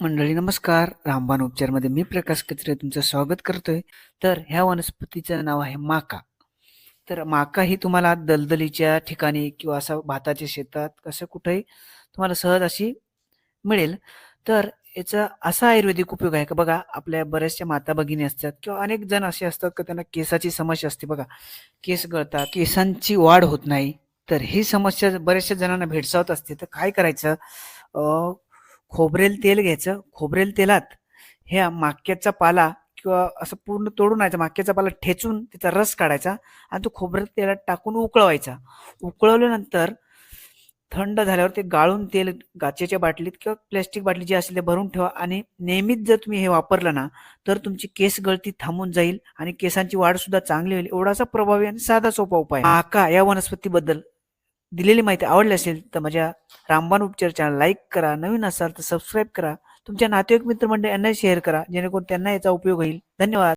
मंडळी नमस्कार. रामबाण उपचारमध्ये मी प्रकाश कचरे तुमचं स्वागत करतोय. तर ह्या वनस्पतीचं नाव आहे माका. तर माका ही तुम्हाला दलदलीच्या ठिकाणी किंवा असं भाताच्या शेतात कसं कुठेही तुम्हाला सहज अशी मिळेल. तर याचा असा आयुर्वेदिक उपयोग आहे का बघा, आपल्या बऱ्याचशा माता भगिनी असतात किंवा अनेक जण असे असतात की त्यांना केसाची समस्या असते बघा. केस गळतात, केसांची वाढ होत नाही. तर ही समस्या बऱ्याचशा जणांना भेडसावत असते. तर काय करायचं? अ, खोबरेल तेल घ्यायचं. खोबरेल तेलात ह्या माक्याचा पाला किंवा असं पूर्ण तोडून आणायचा, माक्याचा पाला ठेचून त्याचा रस काढायचा आणि तो खोबरेल तेलात टाकून उकळवायचा. उकळवल्यानंतर थंड झाल्यावर ते गाळून तेल काचेच्या बाटलीत किंवा प्लास्टिक बाटली जी असेल ते भरून ठेवा आणि नेहमीच जर तुम्ही हे वापरलं ना, तर तुमची केस गळती थांबून जाईल आणि केसांची वाढ सुद्धा चांगली होईल. एवढासा प्रभावी आणि साधा सोपा उपाय आहे. माका या वनस्पतीबद्दल दिलेली माहिती आवडली असेल तर माझ्या रामबाण उपचार चॅनल लाईक करा. नवीन असाल तर सबस्क्राईब करा. तुमच्या नातेवाईक मित्रमंडळी यांना शेअर करा, जेणेकरून त्यांना याचा उपयोग होईल. धन्यवाद.